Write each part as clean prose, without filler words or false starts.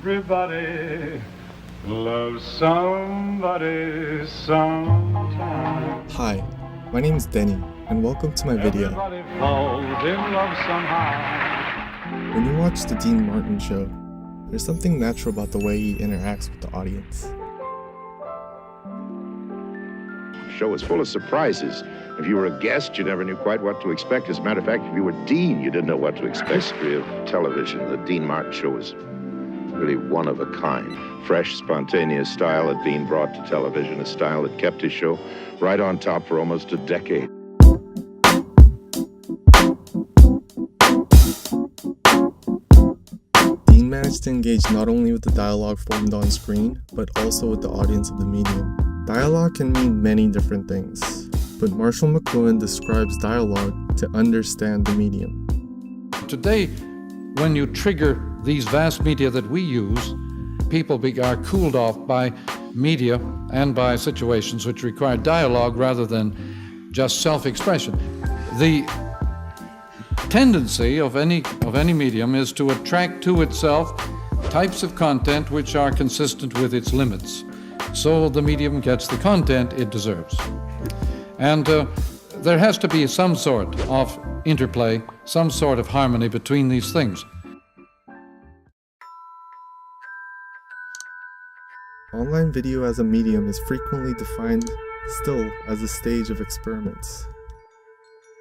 Everybody loves somebody sometime. Hi, my name is Denny, and welcome to my video. Everybody falls in love somehow. When you watch The Dean Martin Show, there's something natural about the way he interacts with the audience. The show is full of surprises. If you were a guest, you never knew quite what to expect. As a matter of fact, if you were Dean, you didn't know what to expect. History of television, the Dean Martin Show is really one of a kind. Fresh, spontaneous style that Dean brought to television, a style that kept his show right on top for almost a decade. Dean managed to engage not only with the dialogue formed on screen, but also with the audience of the medium. Dialogue can mean many different things, but Marshall McLuhan describes dialogue to understand the medium. Today, when you trigger these vast media that we use, people are cooled off by media and by situations which require dialogue rather than just self-expression. The tendency of any medium is to attract to itself types of content which are consistent with its limits. So the medium gets the content it deserves. And there has to be some sort of interplay, some sort of harmony between these things. Online video as a medium is frequently defined still as a stage of experiments.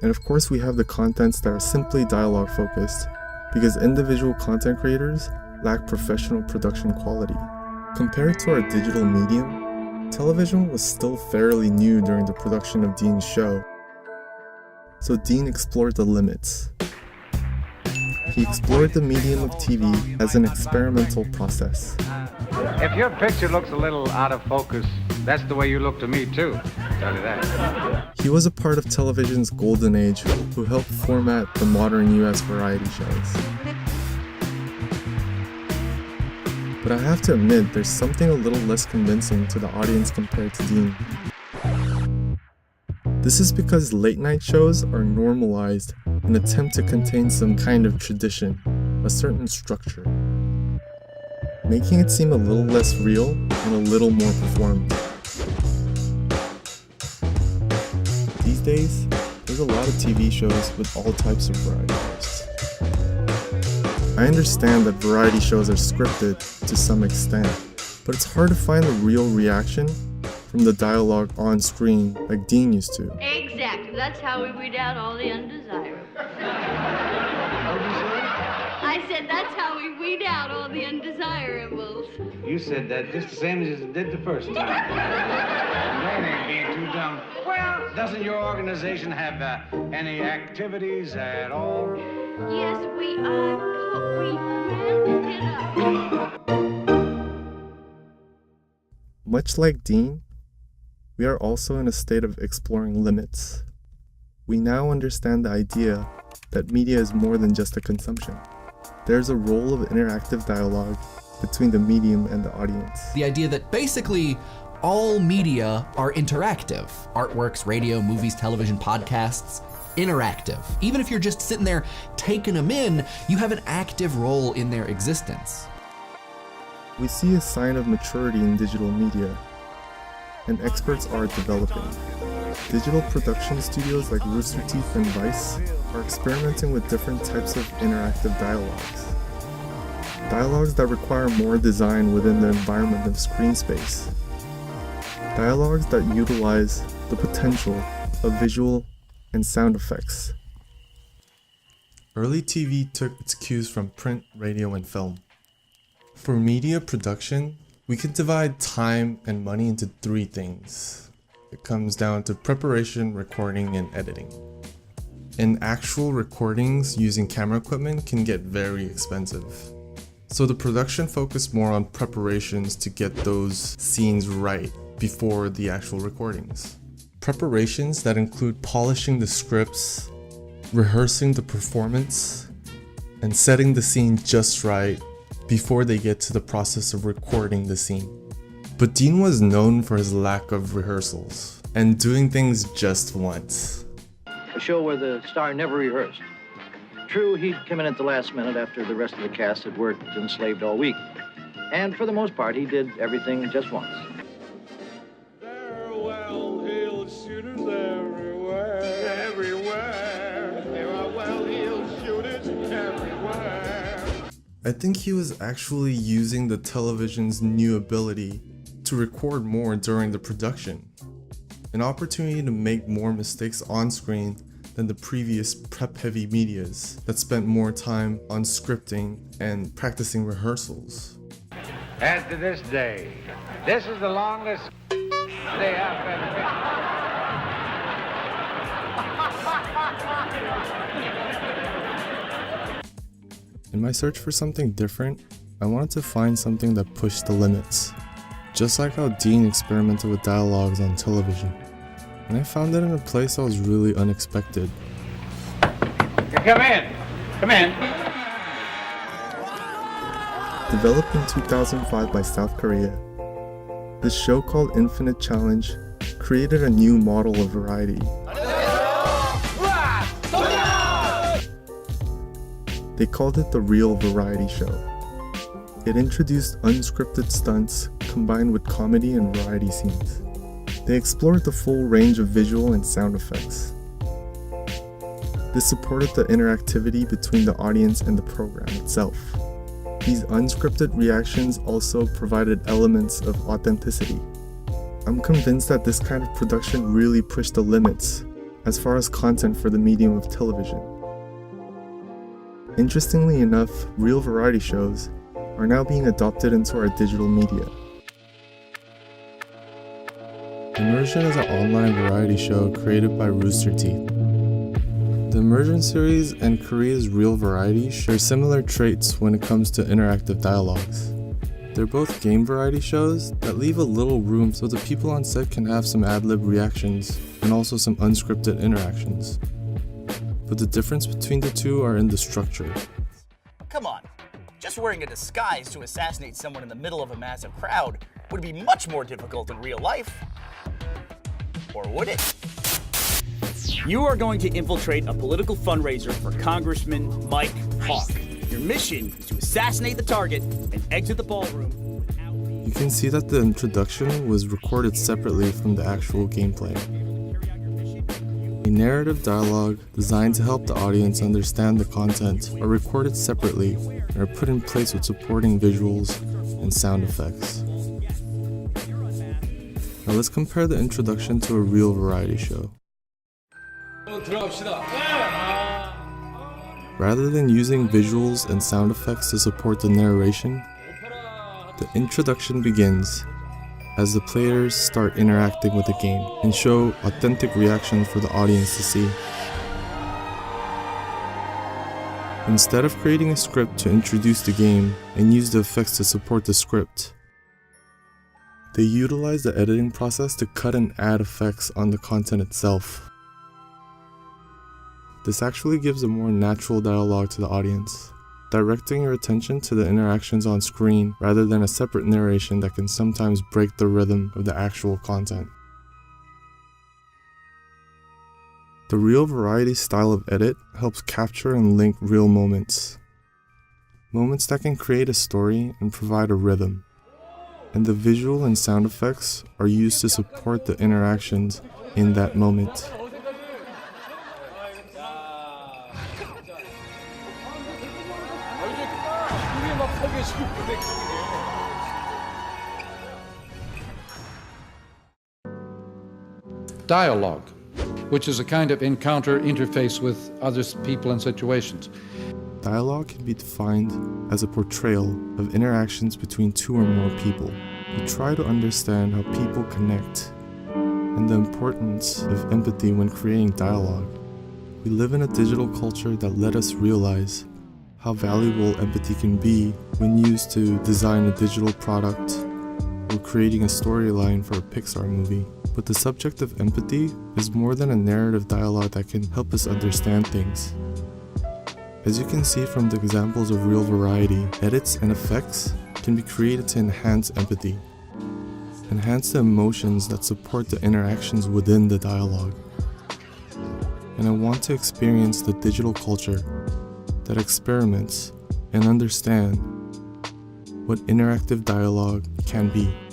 And of course we have the contents that are simply dialogue focused, because individual content creators lack professional production quality. Compared to our digital medium, television was still fairly new during the production of Dean's show. So Dean explored the limits. He explored the medium of TV as an experimental process. If your picture looks a little out of focus, that's the way you look to me too, I'll tell you that. He was a part of television's golden age who helped format the modern US variety shows. But I have to admit, there's something a little less convincing to the audience compared to Dean. This is because late night shows are normalized in an attempt to contain some kind of tradition, a certain structure, making it seem a little less real and a little more performed. These days, there's a lot of TV shows with all types of variety hosts. I understand that variety shows are scripted to some extent, but it's hard to find the real reaction from the dialogue on screen like Dean used to. Exactly. That's how we weed out all the undesirables. I said that's how we weed out all the undesirables. You said that just the same as you did the first time. That ain't being too dumb. Well, doesn't your organization have any activities at all? Yes, we mended it up. Much like Dean, we are also in a state of exploring limits. We now understand the idea that media is more than just a consumption. There's a role of interactive dialogue between the medium and the audience. The idea that basically all media are interactive. Artworks, radio, movies, television, podcasts, interactive. Even if you're just sitting there taking them in, you have an active role in their existence. We see a sign of maturity in digital media, and experts are developing. Digital production studios like Rooster Teeth and Vice are experimenting with different types of interactive dialogues. Dialogues that require more design within the environment of screen space. Dialogues that utilize the potential of visual and sound effects. Early TV took its cues from print, radio, and film. For media production, we can divide time and money into three things. It comes down to preparation, recording, and editing. And actual recordings using camera equipment can get very expensive. So the production focused more on preparations to get those scenes right before the actual recordings. Preparations that include polishing the scripts, rehearsing the performance, and setting the scene just right before they get to the process of recording the scene. But Dean was known for his lack of rehearsals and doing things just once. A show where the star never rehearsed. True, he'd come in at the last minute after the rest of the cast had worked and slaved all week. And for the most part, he did everything just once. There are well-heeled shooters everywhere, everywhere. There are well-heeled shooters everywhere. I think he was actually using the television's new ability to record more during the production. An opportunity to make more mistakes on screen than the previous prep-heavy medias that spent more time on scripting and practicing rehearsals. And to this day, this is the longest they have ever. In my search for something different, I wanted to find something that pushed the limits, just like how Dean experimented with dialogues on television. And I found it in a place that was really unexpected. Come in. Come in. Developed in 2005 by South Korea, this show called Infinite Challenge created a new model of variety. They called it the Real Variety Show. It introduced unscripted stunts combined with comedy and variety scenes. They explored the full range of visual and sound effects. This supported the interactivity between the audience and the program itself. These unscripted reactions also provided elements of authenticity. I'm convinced that this kind of production really pushed the limits as far as content for the medium of television. Interestingly enough, real variety shows are now being adopted into our digital media. Immersion is an online variety show created by Rooster Teeth. The Immersion series and Korea's Real Variety share similar traits when it comes to interactive dialogues. They're both game variety shows that leave a little room so the people on set can have some ad-lib reactions and also some unscripted interactions. But the difference between the two are in the structure. Come on, just wearing a disguise to assassinate someone in the middle of a massive crowd would be much more difficult in real life. Or would it? You are going to infiltrate a political fundraiser for Congressman Mike Hawk. Your mission is to assassinate the target and exit the ballroom without... You can see that the introduction was recorded separately from the actual gameplay. A narrative dialogue designed to help the audience understand the content are recorded separately and are put in place with supporting visuals and sound effects. Now let's compare the introduction to a real variety show. Rather than using visuals and sound effects to support the narration, the introduction begins as the players start interacting with the game and show authentic reactions for the audience to see. Instead of creating a script to introduce the game and use the effects to support the script, they utilize the editing process to cut and add effects on the content itself. This actually gives a more natural dialogue to the audience, directing your attention to the interactions on screen rather than a separate narration that can sometimes break the rhythm of the actual content. The real variety style of edit helps capture and link real moments. Moments that can create a story and provide a rhythm. And the visual and sound effects are used to support the interactions in that moment. Dialogue, which is a kind of encounter interface with other people and situations. Dialogue can be defined as a portrayal of interactions between two or more people. We try to understand how people connect and the importance of empathy when creating dialogue. We live in a digital culture that let us realize how valuable empathy can be when used to design a digital product or creating a storyline for a Pixar movie. But the subject of empathy is more than a narrative dialogue that can help us understand things. As you can see from the examples of real variety, edits and effects can be created to enhance empathy, enhance the emotions that support the interactions within the dialogue. And I want to experience the digital culture that experiments and understand what interactive dialogue can be.